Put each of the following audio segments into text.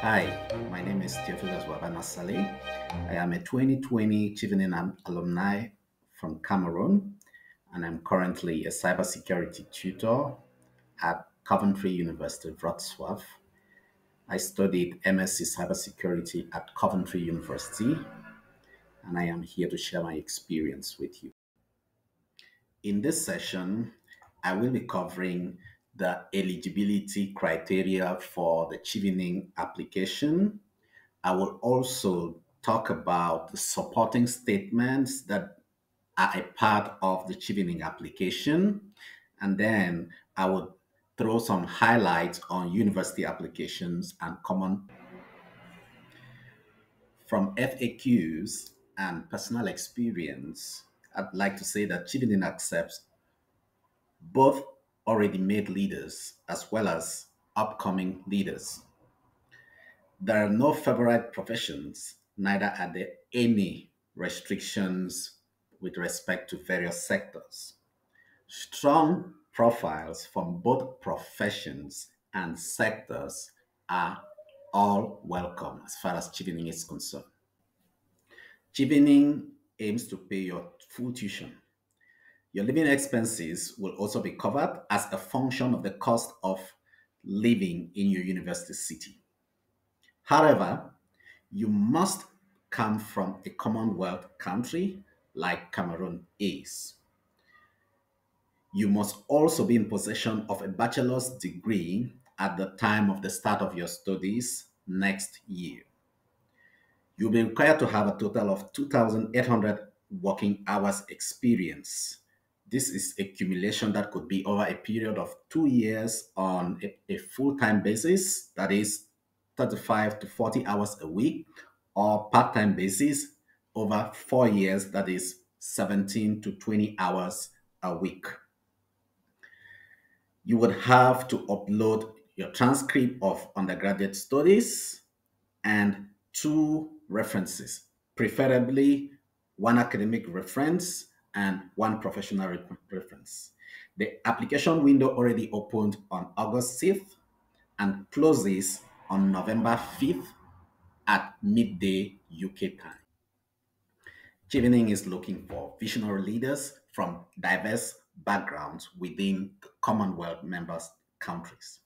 Hi, my name is Theophilus Wabanasale. I am a 2020 Chevening alumni from Cameroon, and I'm currently a cybersecurity tutor at Coventry University, Wrocław. I studied MSc Cybersecurity at Coventry University, and I am here to share my experience with you. In this session, I will be covering the eligibility criteria for the Chevening application. I will also talk about the supporting statements that are a part of the Chevening application. And then I would throw some highlights on university applications and common from FAQs and personal experience. I'd like to say that Chevening accepts both already made leaders as well as upcoming leaders. There are no favorite professions, neither are there any restrictions with respect to various sectors. Strong profiles from both professions and sectors are all welcome as far as Chevening is concerned. Chevening aims to pay your full tuition. Your living expenses will also be covered as a function of the cost of living in your university city. However, you must come from a Commonwealth country like Cameroon is. You must also be in possession of a bachelor's degree at the time of the start of your studies next year. You'll be required to have a total of 2,800 working hours experience. This is accumulation that could be over a period of 2 years on a full-time basis, that is 35 to 40 hours a week, or part-time basis over 4 years, that is 17 to 20 hours a week. You would have to upload your transcript of undergraduate studies and two references, preferably one academic reference and one professional reference. The application window already opened on August 6th and closes on November 5th at midday UK time. Chevening is looking for visionary leaders from diverse backgrounds within the Commonwealth member countries.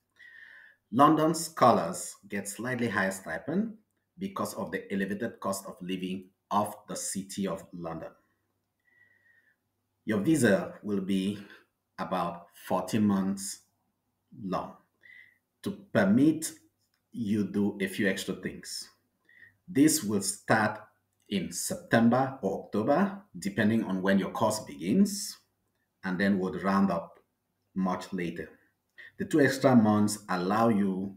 London scholars get slightly higher stipend because of the elevated cost of living of the City of London. Your visa will be about 14 months long to permit you do a few extra things. This will start in September or October, depending on when your course begins, and then would round up much later. The 2 extra months allow you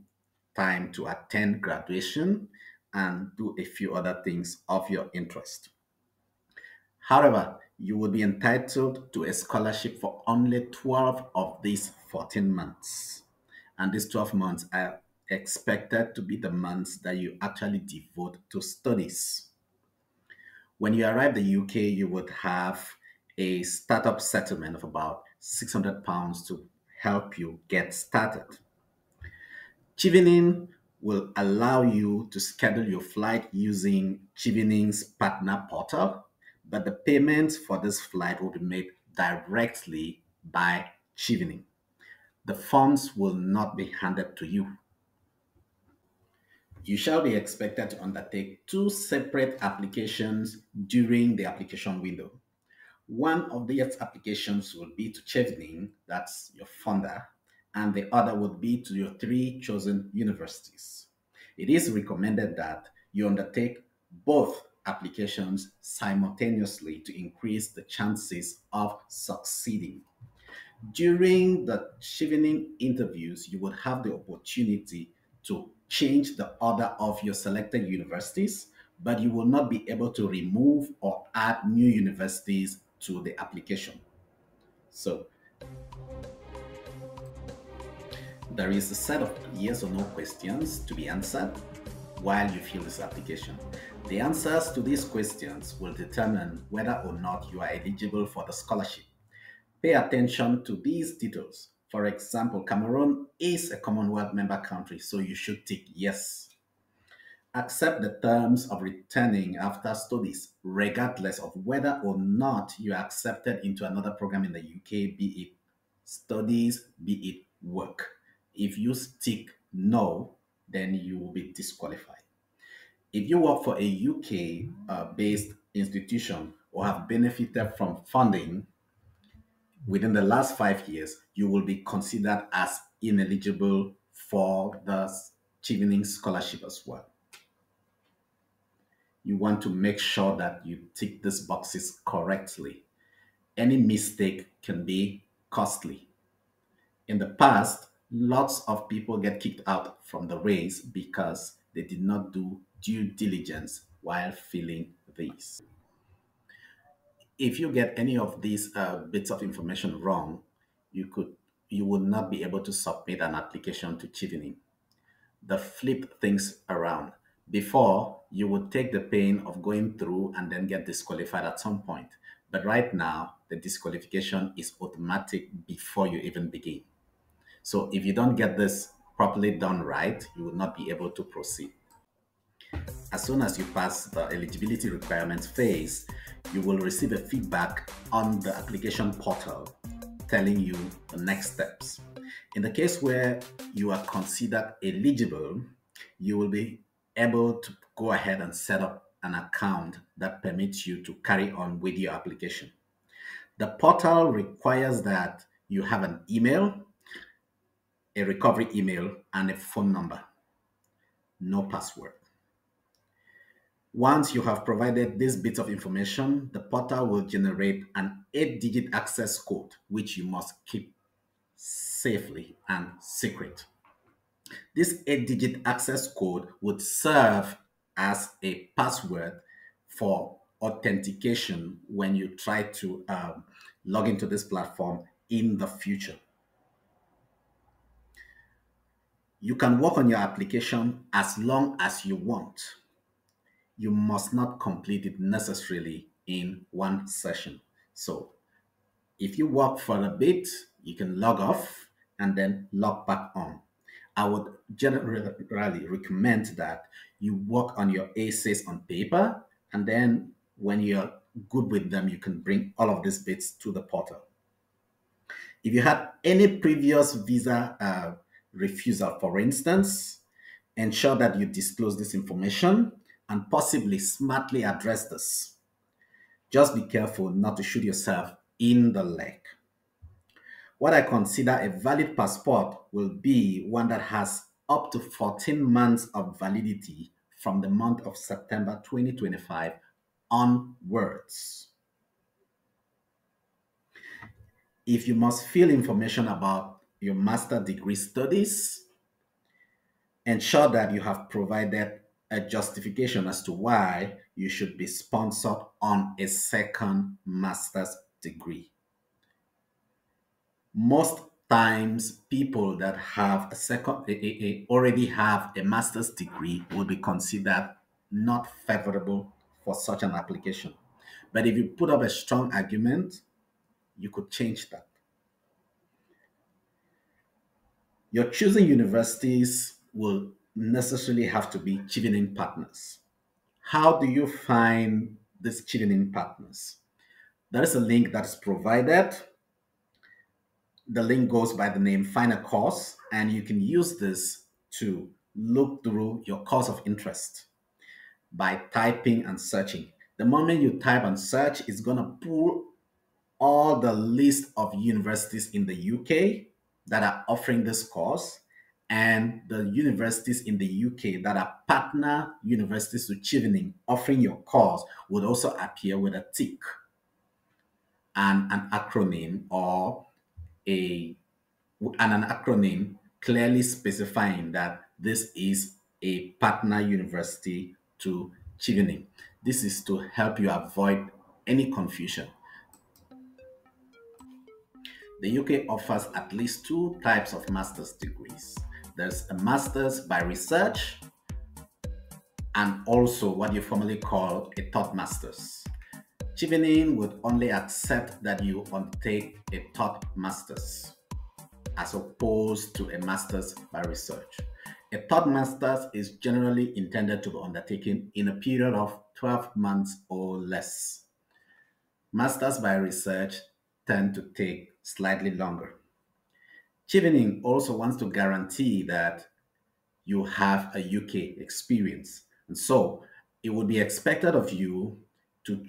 time to attend graduation and do a few other things of your interest. However, you will be entitled to a scholarship for only 12 of these 14 months. And these 12 months are expected to be the months that you actually devote to studies. When you arrive in the UK, you would have a startup settlement of about £600 to help you get started. Chevening will allow you to schedule your flight using Chevening's partner portal, but the payments for this flight will be made directly by Chevening. The funds will not be handed to you. You shall be expected to undertake two separate applications during the application window. One of these applications will be to Chevening, that's your funder, and the other would be to your three chosen universities. It is recommended that you undertake both applications simultaneously to increase the chances of succeeding. During the Chevening interviews, you would have the opportunity to change the order of your selected universities, but you will not be able to remove or add new universities to the application. So there is a set of yes or no questions to be answered while you fill this application. The answers to these questions will determine whether or not you are eligible for the scholarship. Pay attention to these details. For example, Cameroon is a Commonwealth member country, so you should tick yes. Accept the terms of returning after studies, regardless of whether or not you are accepted into another program in the UK, be it studies, be it work. If you stick no, then you will be disqualified. If you work for a UK based institution or have benefited from funding within the last 5 years, you will be considered as ineligible for the Chevening Scholarship as well. You want to make sure that you tick these boxes correctly. Any mistake can be costly. In the past, lots of people get kicked out from the race because they did not do due diligence while filling these. If you get any of these bits of information wrong, you will not be able to submit an application to Chevening. The flip things around. Before, you would take the pain of going through and then get disqualified at some point. But right now, the disqualification is automatic before you even begin. So if you don't get this properly done right, you will not be able to proceed. As soon as you pass the eligibility requirements phase, you will receive a feedback on the application portal telling you the next steps. In the case where you are considered eligible, you will be able to go ahead and set up an account that permits you to carry on with your application. The portal requires that you have an email, a recovery email, and a phone number. No password. Once you have provided these bits of information, the portal will generate an 8-digit access code, which you must keep safely and secret. This 8-digit access code would serve as a password for authentication when you try to log into this platform in the future. You can work on your application as long as you want. You must not complete it necessarily in one session. So if you work for a bit, you can log off and then log back on. I would generally recommend that you work on your essays on paper, and then when you're good with them, you can bring all of these bits to the portal. If you had any previous visa refusal, for instance, ensure that you disclose this information and possibly smartly address this. Just be careful not to shoot yourself in the leg. What I consider a valid passport will be one that has up to 14 months of validity from the month of September 2025 onwards. If you must fill information about your master degree studies, ensure that you have provided a justification as to why you should be sponsored on a second master's degree. Most times, people that have already have a master's degree will be considered not favorable for such an application. But if you put up a strong argument, you could change that. Your choosing universities will necessarily have to be Chevening partners. How do you find these Chevening partners? There is a link that is provided. The link goes by the name Find a Course, and you can use this to look through your course of interest by typing and searching. The moment you type and search, it's going to pull all the list of universities in the UK that are offering this course, and the universities in the UK that are partner universities to Chevening offering your course would also appear with a tick and an acronym or an acronym clearly specifying that this is a partner university to Chevening. This is to help you avoid any confusion. The UK offers at least two types of master's degrees. There's a master's by research and also what you formally call a third master's. Chevening would only accept that you undertake a third master's as opposed to a master's by research. A third master's is generally intended to be undertaken in a period of 12 months or less. Masters by research tend to take slightly longer. Chevening also wants to guarantee that you have a UK experience. And so it would be expected of you to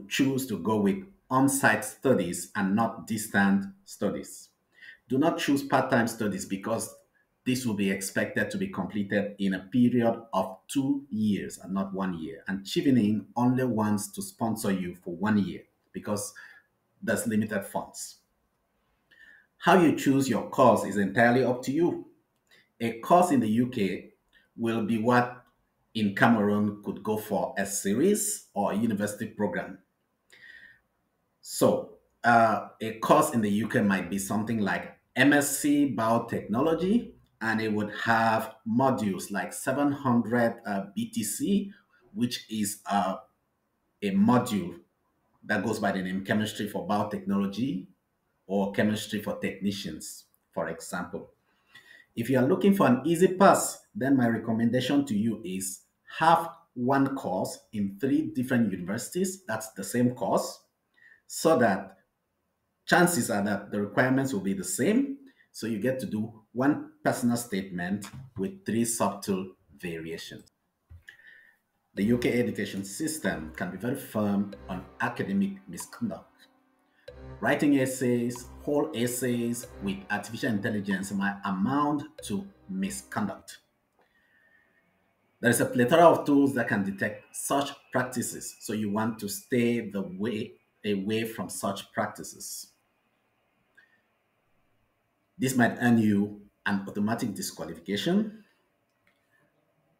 choose to go with on site studies and not distant studies. Do not choose part time studies because this will be expected to be completed in a period of 2 years and not 1 year. And Chevening only wants to sponsor you for 1 year because there's limited funds. How you choose your course is entirely up to you. A course in the UK will be what in Cameroon could go for a series or a university program. So, a course in the UK might be something like MSc Biotechnology, and it would have modules like 700 BTC, which is a module that goes by the name Chemistry for Biotechnology or Chemistry for Technicians, for example. If you are looking for an easy pass, then my recommendation to you is have one course in three different universities. That's the same course, so that chances are that the requirements will be the same. So you get to do one personal statement with three subtle variations. The UK education system can be very firm on academic misconduct. Writing essays, whole essays with artificial intelligence might amount to misconduct. There is a plethora of tools that can detect such practices, so you want to stay the way away from such practices. This might earn you an automatic disqualification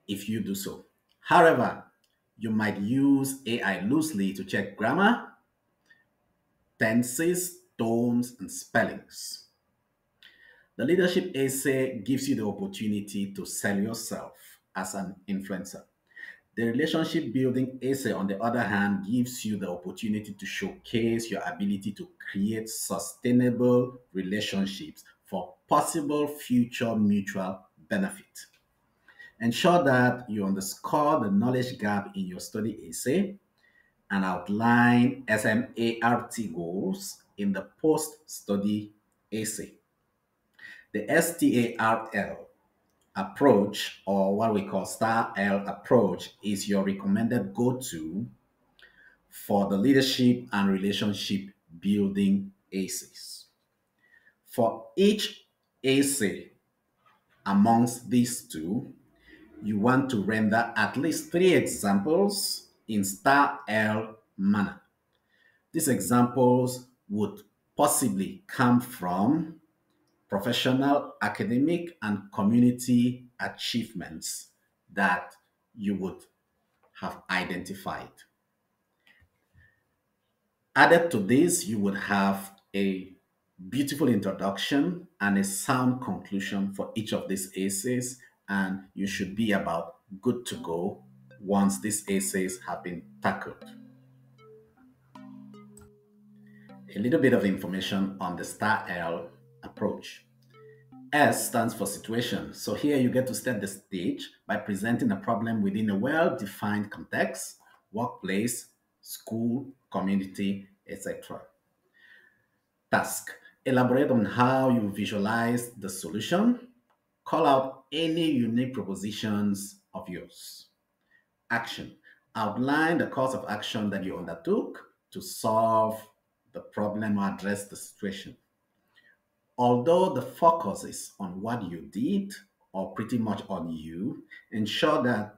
if you do so. However, you might use AI loosely to check grammar, tenses, tones, and spellings. The leadership essay gives you the opportunity to sell yourself as an influencer. The relationship building essay, on the other hand, gives you the opportunity to showcase your ability to create sustainable relationships for possible future mutual benefit. Ensure that you underscore the knowledge gap in your study essay and outline SMART goals in the post study essay. The STARL approach, or what we call Star L approach, is your recommended go to for the leadership and relationship building essays. For each essay amongst these two, you want to render at least three examples in Star L manner. These examples would possibly come from professional, academic, and community achievements that you would have identified. Added to this, you would have a beautiful introduction and a sound conclusion for each of these essays, and you should be about good to go once these essays have been tackled. A little bit of information on the Star L approach. S stands for situation. So here you get to set the stage by presenting a problem within a well-defined context, workplace, school, community, etc. Task. Elaborate on how you visualize the solution. Call out any unique propositions of yours. Action. Outline the course of action that you undertook to solve the problem or address the situation. Although the focus is on what you did or pretty much on you, ensure that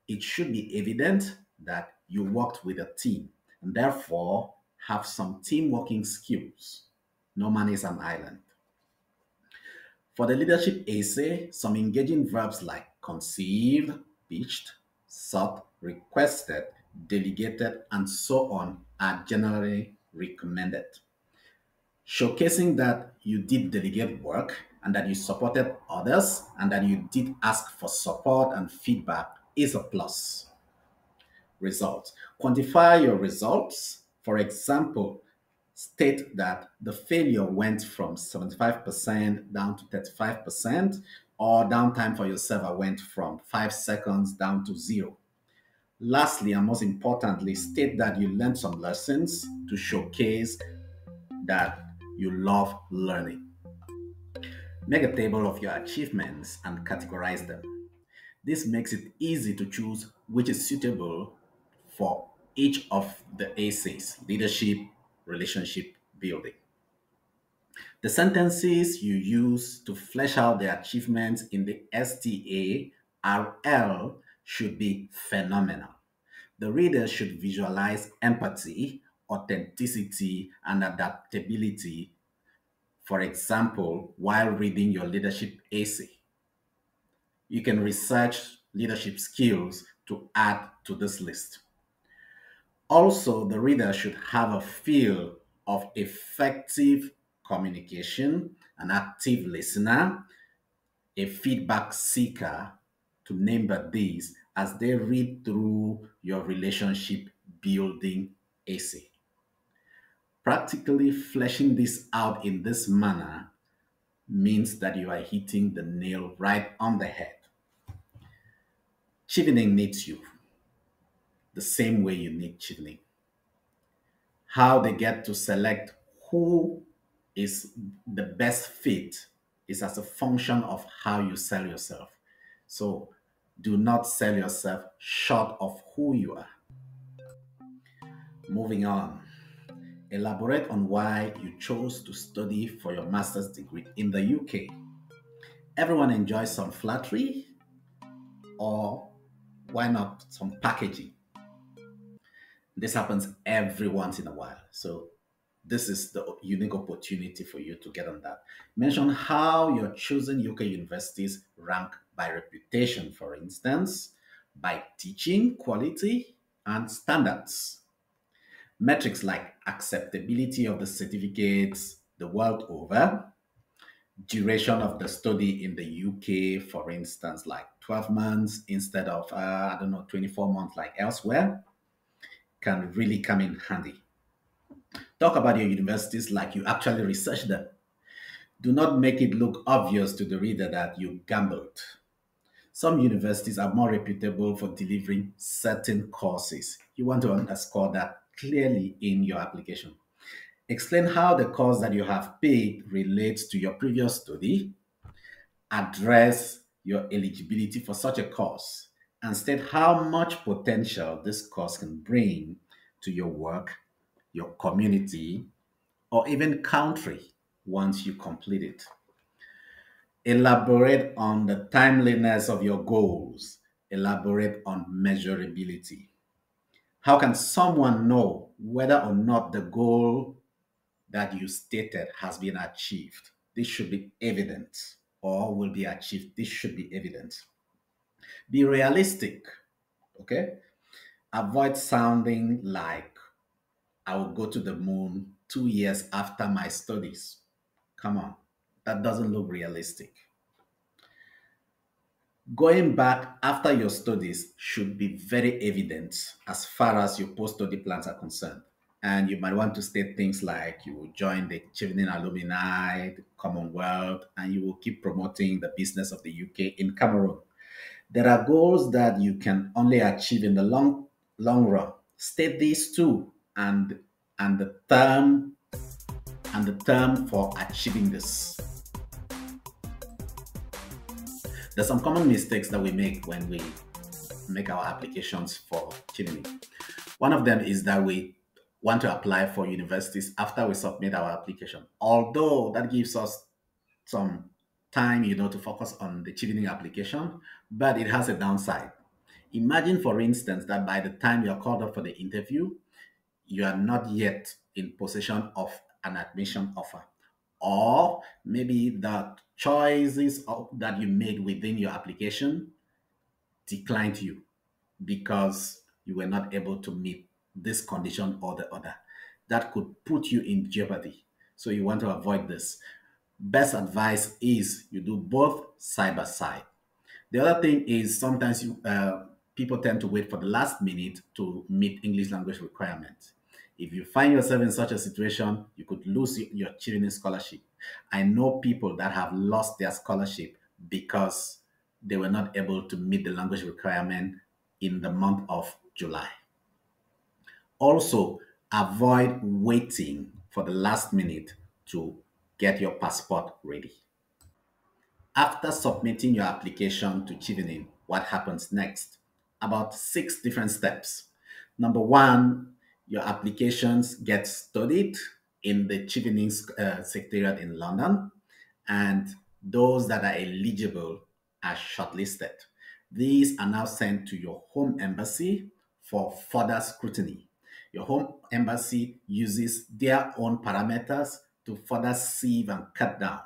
it should be evident that you worked with a team and therefore have some team working skills. No man is an island. For the leadership essay, some engaging verbs like conceived, pitched, sought, requested, delegated, and so on are generally recommended. Showcasing that you did delegate work and that you supported others and that you did ask for support and feedback is a plus. Results. Quantify your results. For example, state that the failure went from 75% down to 35%, or downtime for your server went from 5 seconds down to zero. Lastly, and most importantly, state that you learned some lessons to showcase that you love learning. Make a table of your achievements and categorize them. This makes it easy to choose which is suitable for each of the ACs: leadership, relationship, building. The sentences you use to flesh out the achievements in the STARL should be phenomenal. The reader should visualize empathy, authenticity, and adaptability, for example, while reading your leadership essay. You can research leadership skills to add to this list. Also, the reader should have a feel of effective communication, an active listener, a feedback seeker, to name but these, as they read through your relationship building essay. Practically fleshing this out in this manner means that you are hitting the nail right on the head. Chevening needs you the same way you need Chevening. How they get to select who is the best fit is as a function of how you sell yourself. So do not sell yourself short of who you are. Moving on. Elaborate on why you chose to study for your master's degree in the UK. Everyone enjoys some flattery, or why not some packaging? This happens every once in a while. So this is the unique opportunity for you to get on that. Mention how your chosen UK universities rank by reputation, for instance, by teaching quality and standards. Metrics like acceptability of the certificates the world over, duration of the study in the UK, for instance, like 12 months instead of, I don't know, 24 months like elsewhere, can really come in handy. Talk about your universities like you actually researched them. Do not make it look obvious to the reader that you gambled. Some universities are more reputable for delivering certain courses. You want to underscore that clearly in your application. Explain how the course that you have paid relates to your previous study. Address your eligibility for such a course and state how much potential this course can bring to your work, your community, or even country once you complete it. Elaborate on the timeliness of your goals. Elaborate on measurability. How can someone know whether or not the goal that you stated has been achieved? This should be evident, or will be achieved. This should be evident. Be realistic, okay? Avoid sounding like I will go to the moon 2 years after my studies. Come on, that doesn't look realistic. Going back after your studies should be very evident as far as your post-study plans are concerned. And you might want to state things like you will join the Chevening alumni, the Commonwealth, and you will keep promoting the business of the UK in Cameroon. There are goals that you can only achieve in the long run. State these too, and the term for achieving this. There's some common mistakes that we make when we make our applications for Chevening. One of them is that we want to apply for universities after we submit our application. Although that gives us some time, to focus on the Chevening application, but it has a downside. Imagine, for instance, that by the time you are called up for the interview, you are not yet in possession of an admission offer. Or maybe the choices that you made within your application declined you because you were not able to meet this condition or the other. That could put you in jeopardy. So you want to avoid this. Best advice is you do both side by side. The other thing is sometimes people tend to wait for the last minute to meet English language requirements. If you find yourself in such a situation, you could lose your Chevening scholarship. I know people that have lost their scholarship because they were not able to meet the language requirement in the month of July. Also, avoid waiting for the last minute to get your passport ready. After submitting your application to Chevening, what happens next? About 6 different steps. Number one, your applications get studied in the Chevening Secretariat in London, and those that are eligible are shortlisted. These are now sent to your home embassy for further scrutiny. Your home embassy uses their own parameters to further sieve and cut down.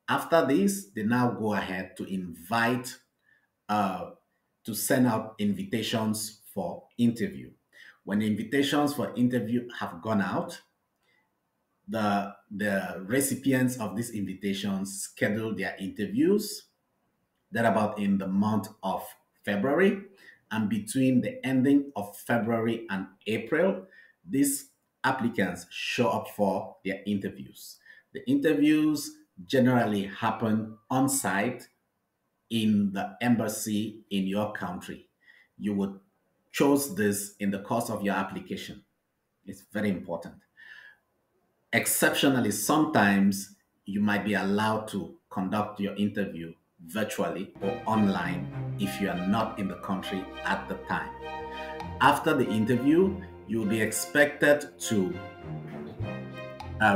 After this, they now go ahead to invite, uh, to send out invitations for interview. When the invitations for interview have gone out, the recipients of these invitations schedule their interviews. That about in the month of February. And between the ending of February and April, these applicants show up for their interviews. The interviews generally happen on site in the embassy in your country. You would choose this in the course of your application. It's very important. Exceptionally, sometimes you might be allowed to conduct your interview virtually or online if you are not in the country at the time. After the interview, you'll be expected to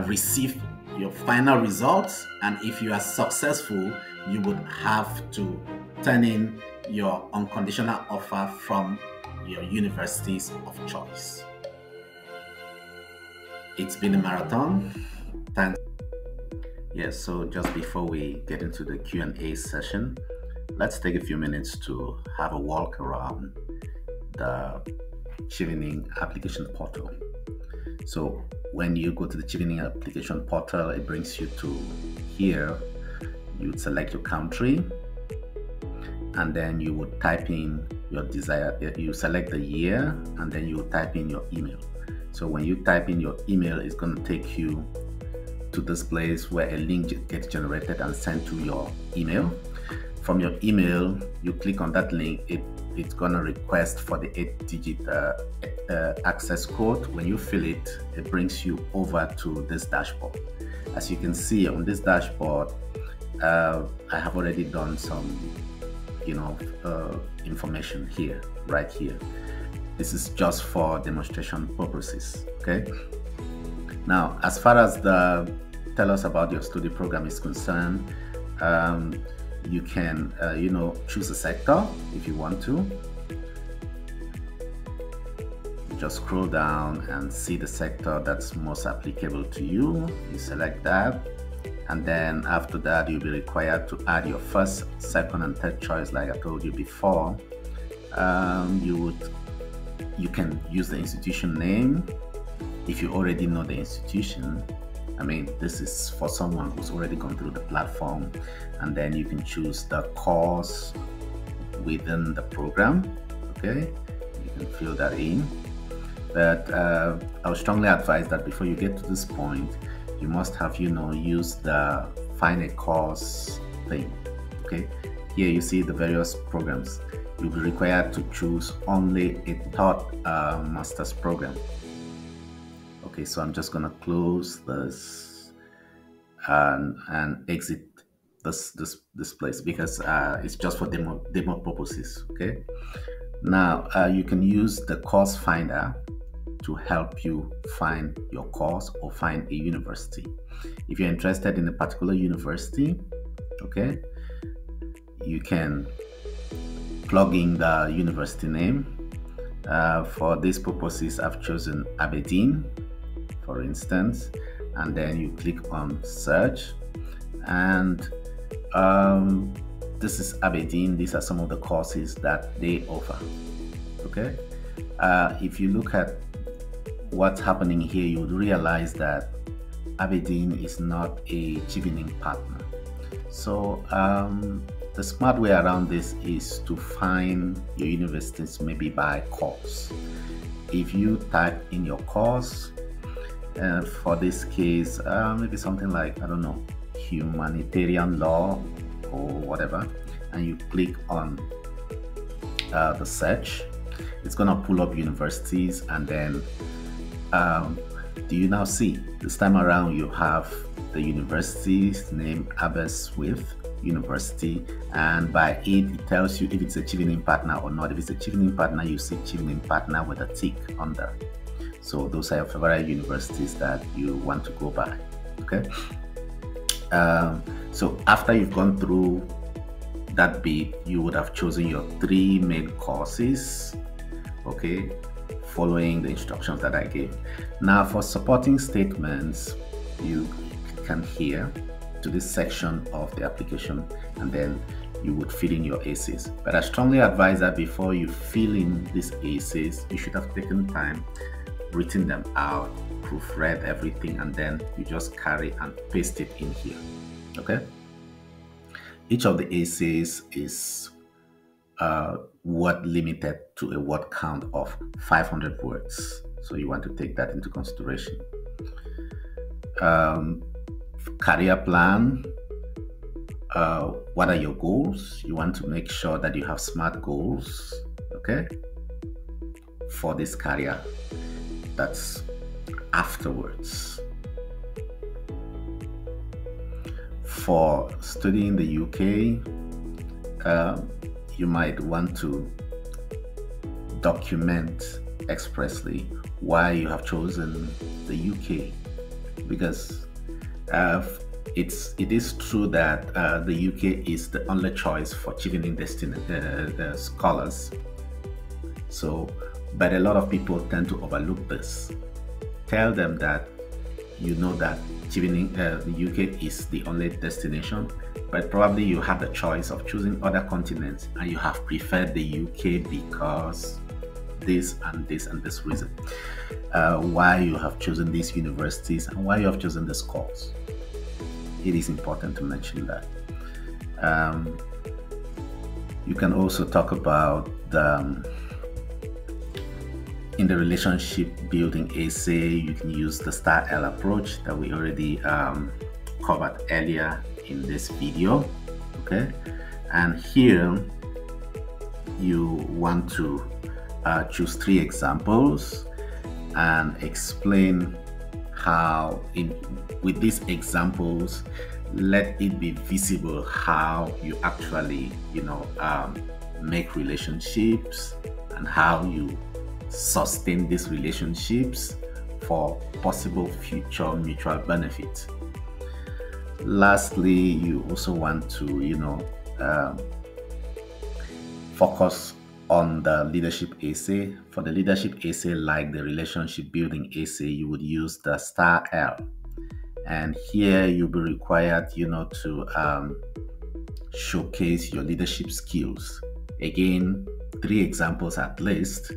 receive your final results, and if you are successful, you would have to turn in your unconditional offer from your universities of choice. It's been a marathon. Thanks. Yes, so just before we get into the Q&A session, let's take a few minutes to have a walk around the Chevening application portal. So when you go to the Chevening application portal, it brings you to here. You would select your country, and then you would type in your you select the year, and then you type in your email. So when you type in your email, it's going to take you to this place where a link gets generated and sent to your email. From your email, you click on that link. It's going to request for the 8-digit access code. When you fill it, it brings you over to this dashboard. As you can see on this dashboard, I have already done some, information here, right here. This is just for demonstration purposes, okay? Now, as far as the tell us about your study program is concerned, you can, choose a sector if you want to. Just scroll down and see the sector that's most applicable to you. You select that, and then after that, you'll be required to add your first, second, and third choice, like I told you before. You can use the institution name if you already know the institution. I mean, this is for someone who's already gone through the platform, and then you can choose the course within the program. Okay, you can fill that in. But I would strongly advise that before you get to this point, you must have, used the find a course thing. Okay, here you see the various programs. You'll be required to choose only a third master's program. Okay, so I'm just gonna close this and exit this place because it's just for demo purposes. Okay, now you can use the course finder to help you find your course or find a university. If you're interested in a particular university, okay, you can plug in the university name. For these purposes, I've chosen Aberdeen, for instance, and then you click on search, and this is Aberdeen. These are some of the courses that they offer. Okay, if you look at what's happening here, you would realize that Aberdeen is not a Chevening partner. So the smart way around this is to find your universities maybe by course. If you type in your course, for this case, maybe something like, I don't know, humanitarian law or whatever, and you click on the search, it's going to pull up universities, and then do you now see this time around you have the university's name, Aberystwyth University, and by it tells you if it's a Chevening partner or not. If it's a Chevening partner, you see Chevening partner with a tick under. So those are your favorite universities that you want to go by. Okay. So after you've gone through that bit, you would have chosen your 3 main courses, okay, following the instructions that I gave. Now for supporting statements, you can here to this section of the application, and then you would fill in your essays. But I strongly advise that before you fill in these essays, you should have taken time, written them out, proofread everything, and then you just carry and paste it in here. Okay. Each of the essays is word limited to a word count of 500 words. So you want to take that into consideration. Career plan. What are your goals? You want to make sure that you have SMART goals, okay, for this career. That's afterwards. For studying the UK, you might want to document expressly why you have chosen the UK, because it is true that the UK is the only choice for Chevening the scholars. So, but a lot of people tend to overlook this. Tell them that you know that Chevening, the UK is the only destination, but probably you have the choice of choosing other continents, and you have preferred the UK because this and this and this reason. Why you have chosen these universities and why you have chosen this course. It is important to mention that. You can also talk about in the relationship building essay, you can use the Star L approach that we already covered earlier in this video. Okay, and here you want to choose 3 examples and explain how with these examples, let it be visible how you actually make relationships and how you sustain these relationships for possible future mutual benefit. Lastly, you also want to focus on the leadership essay. For the leadership essay, like the relationship building essay, you would use the Star L, and here you'll be required to showcase your leadership skills. Again, 3 examples at least,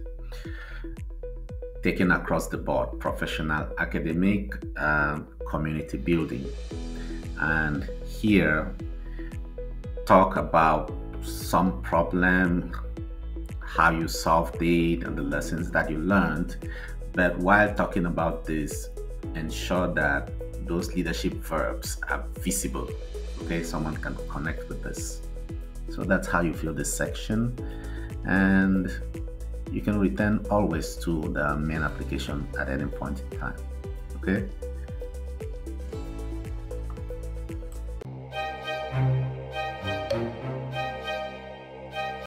taken across the board: professional, academic, community building. And here talk about some problem, how you solved it, and the lessons that you learned. But while talking about this, ensure that those leadership verbs are visible. Okay, someone can connect with this. So that's how you fill this section, and you can return always to the main application at any point in time. Okay.